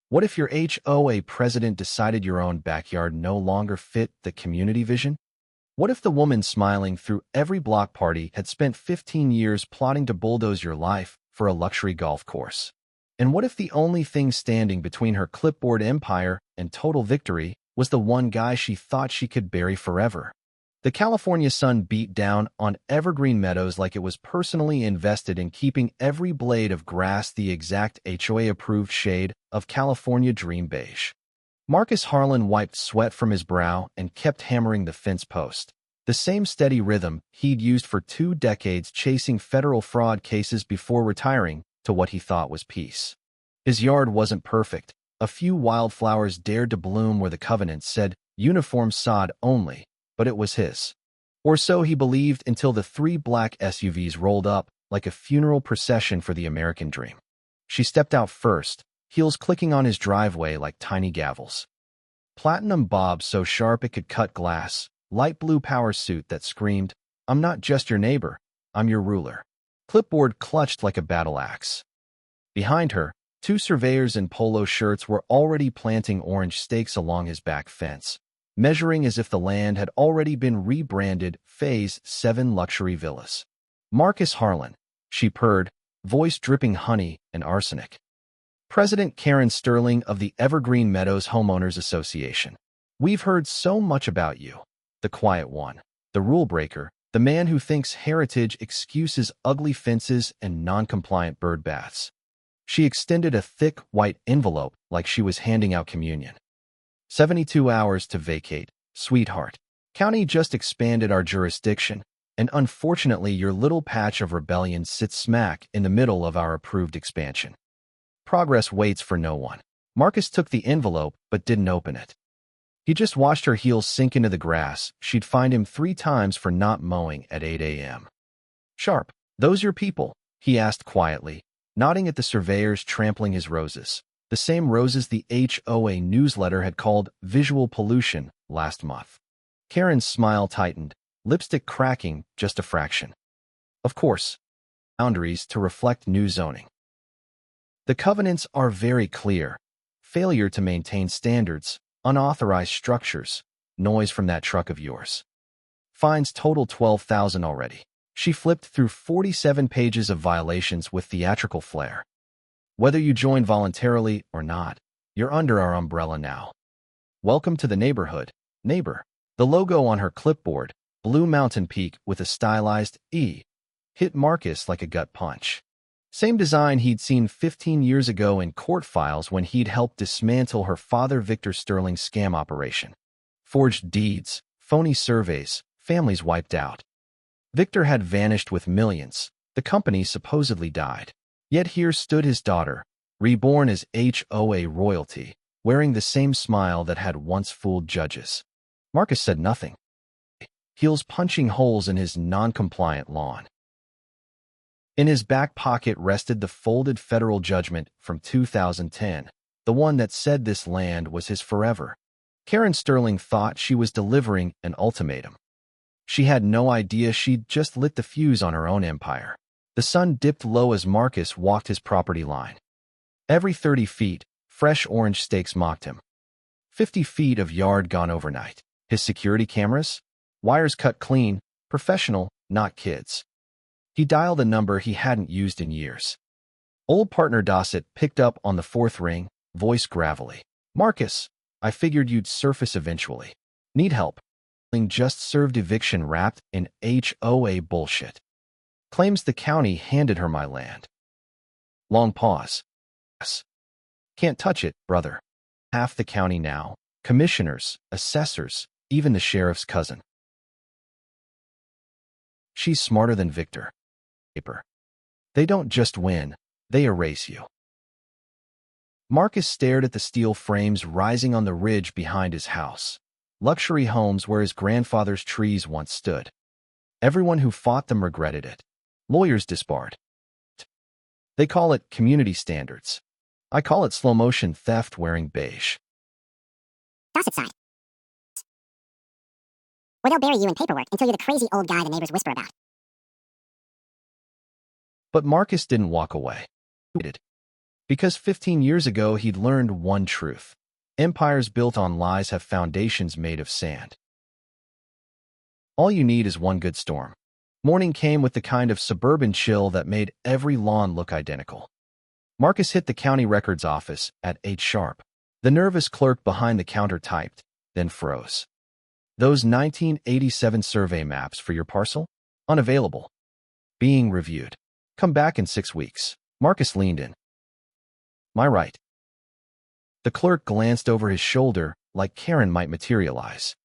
What if your HOA president decided your own backyard no longer fit the community vision? What if the woman smiling through every block party had spent 15 years plotting to bulldoze your life for a luxury golf course? And what if the only thing standing between her clipboard empire and total victory was the one guy she thought she could bury forever? The California sun beat down on Evergreen Meadows like it was personally invested in keeping every blade of grass the exact HOA-approved shade of California Dream Beige. Marcus Harlan wiped sweat from his brow and kept hammering the fence post, the same steady rhythm he'd used for 2 decades chasing federal fraud cases before retiring to what he thought was peace. His yard wasn't perfect. A few wildflowers dared to bloom where the covenant said uniform sod only, but it was his. Or so he believed until the 3 black SUVs rolled up like a funeral procession for the American dream. She stepped out first, heels clicking on his driveway like tiny gavels. Platinum bob so sharp it could cut glass, light blue power suit that screamed, "I'm not just your neighbor, I'm your ruler." Clipboard clutched like a battle axe. Behind her, 2 surveyors in polo shirts were already planting orange stakes along his back fence, measuring as if the land had already been rebranded Phase 7 Luxury Villas. "Marcus Harlan," she purred, voice dripping honey and arsenic. "President Karen Sterling of the Evergreen Meadows Homeowners Association. We've heard so much about you. The quiet one, the rule breaker, the man who thinks heritage excuses ugly fences and non-compliant bird baths." She extended a thick, white envelope like she was handing out communion. 72 hours to vacate, sweetheart. County just expanded our jurisdiction, and unfortunately your little patch of rebellion sits smack in the middle of our approved expansion. Progress waits for no one. Marcus took the envelope but didn't open it. He just watched her heels sink into the grass. She'd fined him 3 times for not mowing at 8 a.m. "Sharp, those your people?" he asked quietly, nodding at the surveyors trampling his roses, the same roses the HOA newsletter had called visual pollution last month. Karen's smile tightened, lipstick cracking just a fraction. "Of course. Boundaries to reflect new zoning. The covenants are very clear. Failure to maintain standards, unauthorized structures, noise from that truck of yours. Fines total $12,000 already." She flipped through 47 pages of violations with theatrical flair. "Whether you join voluntarily or not, you're under our umbrella now. Welcome to the neighborhood, neighbor." The logo on her clipboard, Blue Mountain Peak with a stylized E, hit Marcus like a gut punch. Same design he'd seen 15 years ago in court files when he'd helped dismantle her father Victor Sterling's scam operation. Forged deeds, phony surveys, families wiped out. Victor had vanished with millions. The company supposedly died. Yet here stood his daughter, reborn as HOA royalty, wearing the same smile that had once fooled judges. Marcus said nothing, heels punching holes in his non-compliant lawn. In his back pocket rested the folded federal judgment from 2010, the one that said this land was his forever. Karen Sterling thought she was delivering an ultimatum. She had no idea she'd just lit the fuse on her own empire. The sun dipped low as Marcus walked his property line. Every 30 feet, fresh orange stakes mocked him. 50 feet of yard gone overnight. His security cameras? Wires cut clean, professional, not kids. He dialed a number he hadn't used in years. Old partner Dossett picked up on the 4th ring, voice gravelly. "Marcus, I figured you'd surface eventually. Need help. Just served eviction wrapped in HOA bullshit. Claims the county handed her my land." Long pause. "Yes. Can't touch it, brother. Half the county now. Commissioners, assessors, even the sheriff's cousin. She's smarter than Victor. Paper. They don't just win, they erase you." Marcus stared at the steel frames rising on the ridge behind his house. Luxury homes where his grandfather's trees once stood. Everyone who fought them regretted it. Lawyers disbarred. They call it community standards. I call it slow-motion theft wearing beige. Gossip side. Or they'll bury you in paperwork until you're the crazy old guy the neighbors whisper about. But Marcus didn't walk away. He waited. Because 15 years ago he'd learned one truth. Empires built on lies have foundations made of sand. All you need is one good storm. Morning came with the kind of suburban chill that made every lawn look identical. Marcus hit the county records office at 8 sharp. The nervous clerk behind the counter typed, then froze. Those 1987 survey maps for your parcel? Unavailable. Being reviewed. Come back in 6 weeks. Marcus leaned in. My right. The clerk glanced over his shoulder like Karen might materialize.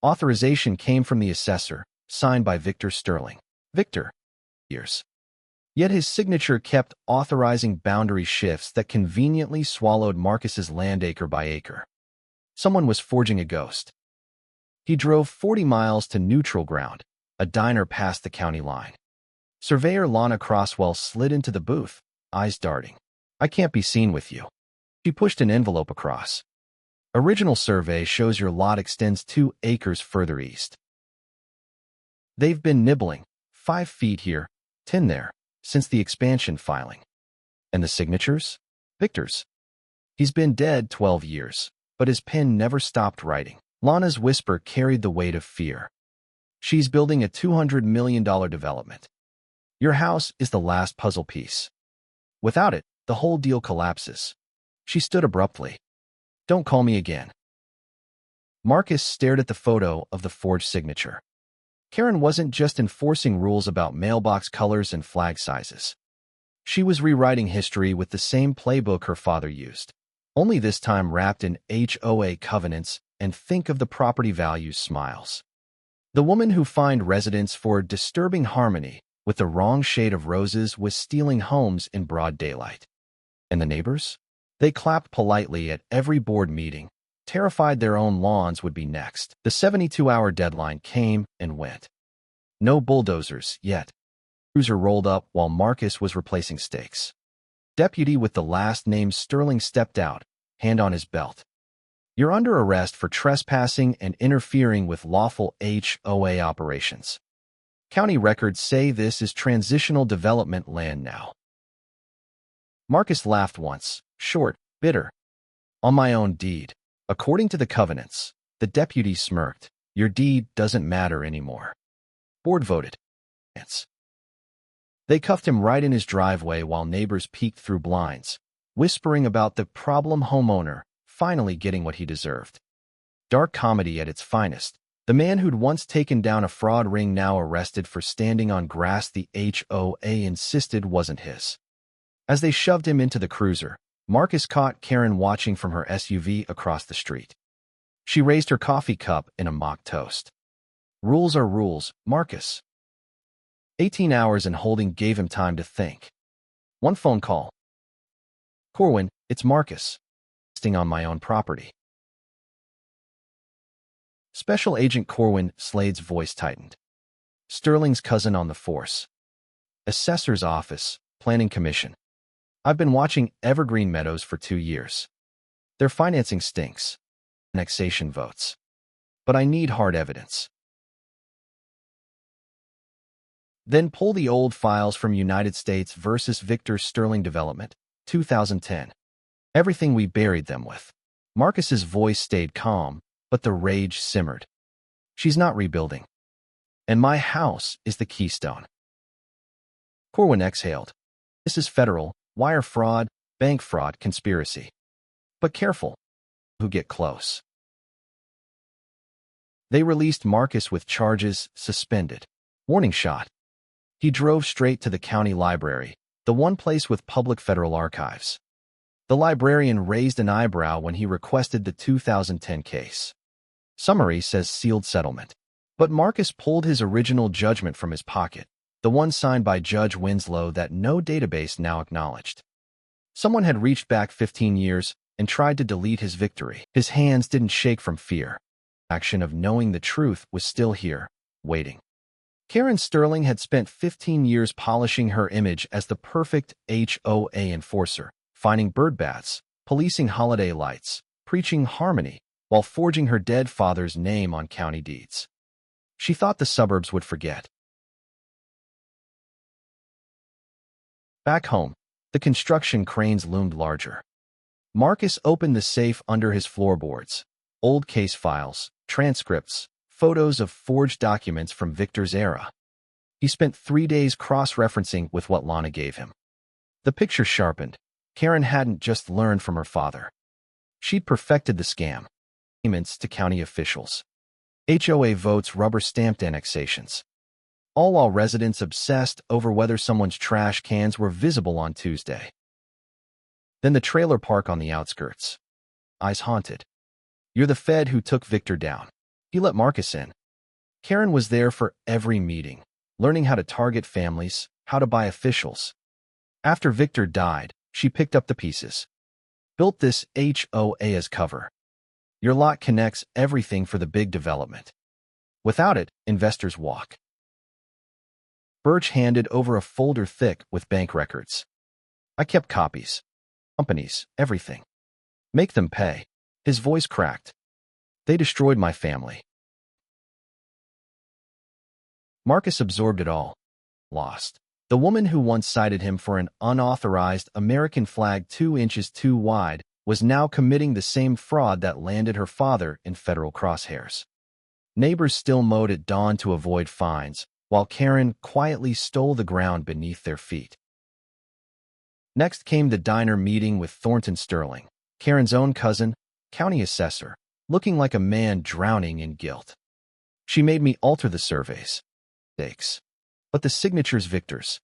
Authorization came from the assessor, signed by Victor Sterling. Victor. Years. Yet his signature kept authorizing boundary shifts that conveniently swallowed Marcus's land acre by acre. Someone was forging a ghost. He drove 40 miles to neutral ground, a diner past the county line. Surveyor Lana Crosswell slid into the booth, eyes darting. I can't be seen with you. She pushed an envelope across. Original survey shows your lot extends 2 acres further east. They've been nibbling, 5 feet here, 10 there, since the expansion filing. And the signatures? Victor's. He's been dead 12 years, but his pen never stopped writing. Lana's whisper carried the weight of fear. She's building a $200 million development. Your house is the last puzzle piece. Without it, the whole deal collapses. She stood abruptly. Don't call me again. Marcus stared at the photo of the forged signature. Karen wasn't just enforcing rules about mailbox colors and flag sizes. She was rewriting history with the same playbook her father used, only this time wrapped in HOA covenants and think of the property values smiles. The woman who fined residents for disturbing harmony with the wrong shade of roses was stealing homes in broad daylight. And the neighbors? They clapped politely at every board meeting, terrified their own lawns would be next. The 72-hour deadline came and went. No bulldozers yet. Cruiser rolled up while Marcus was replacing stakes. Deputy with the last name Sterling stepped out, hand on his belt. You're under arrest for trespassing and interfering with lawful HOA operations. County records say this is transitional development land now. Marcus laughed once, short, bitter. On my own deed. According to the covenants, the deputy smirked. Your deed doesn't matter anymore. Board voted. They cuffed him right in his driveway while neighbors peeked through blinds, whispering about the problem homeowner finally getting what he deserved. Dark comedy at its finest. The man who'd once taken down a fraud ring now arrested for standing on grass the HOA insisted wasn't his. As they shoved him into the cruiser, Marcus caught Karen watching from her SUV across the street. She raised her coffee cup in a mock toast. Rules are rules, Marcus. 18 hours in holding gave him time to think. One phone call. Corwin, it's Marcus. Resting on my own property. Special Agent Corwin, Slade's voice tightened. Sterling's cousin on the force. Assessor's office, Planning Commission. I've been watching Evergreen Meadows for 2 years. Their financing stinks. Annexation votes. But I need hard evidence. Then pull the old files from United States versus Victor Sterling Development, 2010. Everything we buried them with. Marcus's voice stayed calm, but the rage simmered. She's not rebuilding. And my house is the keystone. Corwin exhaled. This is federal, wire fraud, bank fraud, conspiracy. But careful who get close. They released Marcus with charges suspended. Warning shot. He drove straight to the county library, the one place with public federal archives. The librarian raised an eyebrow when he requested the 2010 case. Summary says sealed settlement. But Marcus pulled his original judgment from his pocket, the one signed by Judge Winslow that no database now acknowledged. Someone had reached back 15 years and tried to delete his victory. His hands didn't shake from fear. Action of knowing the truth was still here, waiting. Karen Sterling had spent 15 years polishing her image as the perfect HOA enforcer, finding bird baths, policing holiday lights, preaching harmony, while forging her dead father's name on county deeds. She thought the suburbs would forget. Back home, The construction cranes loomed larger. Marcus opened the safe under his floorboards. Old case files, transcripts, photos of forged documents from Victor's era. He spent 3 days cross-referencing with what Lana gave him. The picture sharpened. Karen hadn't just learned from her father. She'd perfected the scam. Payments to county officials. HOA votes rubber-stamped annexations. All while residents obsessed over whether someone's trash cans were visible on Tuesday. Then the trailer park on the outskirts. Eyes haunted. You're the Fed who took Victor down. He let Marcus in. Karen was there for every meeting, learning how to target families, how to buy officials. After Victor died, she picked up the pieces. Built this HOA as cover. Your lot connects everything for the big development. Without it, investors walk. Birch handed over a folder thick with bank records. I kept copies. Companies, everything. Make them pay. His voice cracked. They destroyed my family. Marcus absorbed it all. Lost. The woman who once cited him for an unauthorized American flag 2 inches too wide was now committing the same fraud that landed her father in federal crosshairs. Neighbors still mowed at dawn to avoid fines, while Karen quietly stole the ground beneath their feet. Next came the diner meeting with Thornton Sterling, Karen's own cousin, county assessor, looking like a man drowning in guilt. She made me alter the surveys. Stakes. But the signature's Victor's.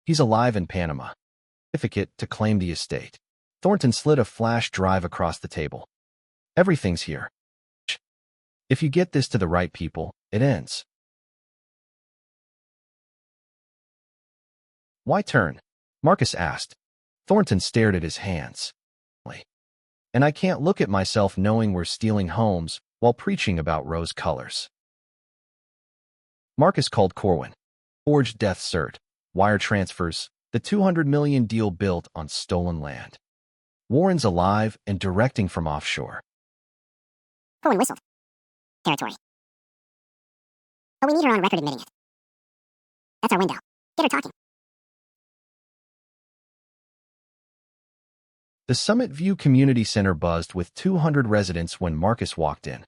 He's alive in Panama. Certificate to claim the estate. Thornton slid a flash drive across the table. Everything's here. If you get this to the right people, it ends. Why turn? Marcus asked. Thornton stared at his hands. And I can't look at myself knowing we're stealing homes while preaching about rose colors. Marcus called Corwin. Forged death cert, wire transfers, the $200 million deal built on stolen land. Warren's alive and directing from offshore. Corwin whistled. Territory. But we need her on record admitting it. That's our window. Get her talking. The Summit View Community Center buzzed with 200 residents when Marcus walked in.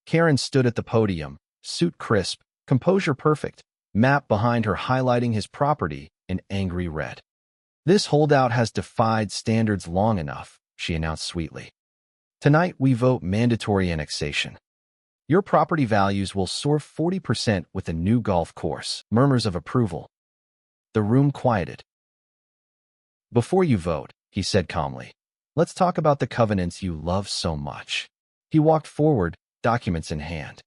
Karen stood at the podium, suit crisp, composure perfect, map behind her highlighting his property in angry red. This holdout has defied standards long enough, she announced sweetly. Tonight we vote mandatory annexation. Your property values will soar 40% with a new golf course. Murmurs of approval. The room quieted. Before you vote, he said calmly, let's talk about the covenants you love so much. He walked forward, documents in hand.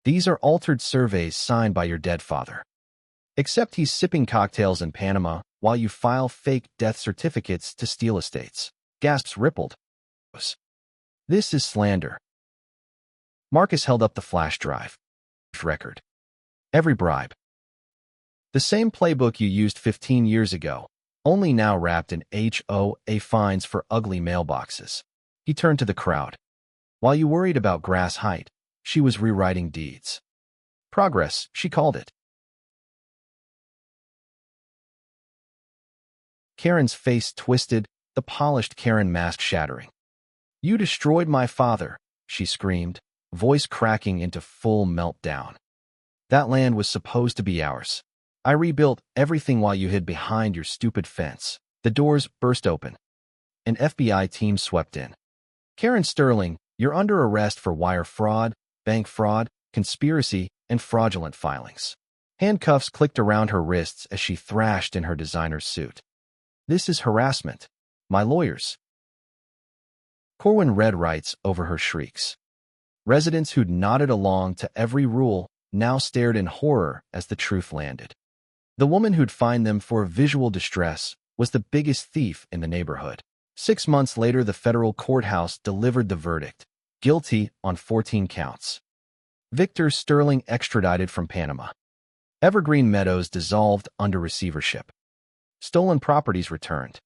These are altered surveys signed by your dead father. Except he's sipping cocktails in Panama while you file fake death certificates to steal estates. Gasps rippled. This is slander. Marcus held up the flash drive. Record. Every bribe. The same playbook you used 15 years ago, only now wrapped in HOA fines for ugly mailboxes. He turned to the crowd. While you worried about grass height, she was rewriting deeds. Progress, she called it. Karen's face twisted, the polished Karen mask shattering. You destroyed my father, she screamed, voice cracking into full meltdown. That land was supposed to be ours. I rebuilt everything while you hid behind your stupid fence. The doors burst open. An FBI team swept in. Karen Sterling, you're under arrest for wire fraud, bank fraud, conspiracy, and fraudulent filings. Handcuffs clicked around her wrists as she thrashed in her designer suit. This is harassment. My lawyers. Corwin read rights over her shrieks. Residents who'd nodded along to every rule now stared in horror as the truth landed. The woman who'd fined them for visual distress was the biggest thief in the neighborhood. 6 months later, the federal courthouse delivered the verdict. Guilty on 14 counts. Victor Sterling extradited from Panama. Evergreen Meadows dissolved under receivership. Stolen properties returned.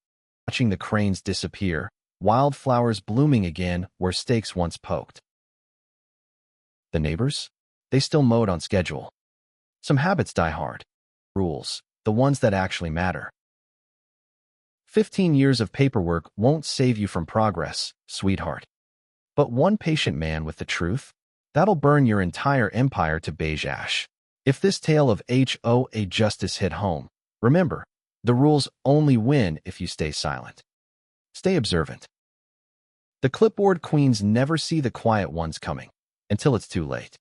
Watching the cranes disappear, wildflowers blooming again where stakes once poked. The neighbors? They still mowed on schedule. Some habits die hard. Rules, the ones that actually matter. 15 years of paperwork won't save you from progress, sweetheart. But one patient man with the truth, that'll burn your entire empire to beige ash. If this tale of HOA justice hit home, remember, the rules only win if you stay silent. Stay observant. The clipboard queens never see the quiet ones coming until it's too late.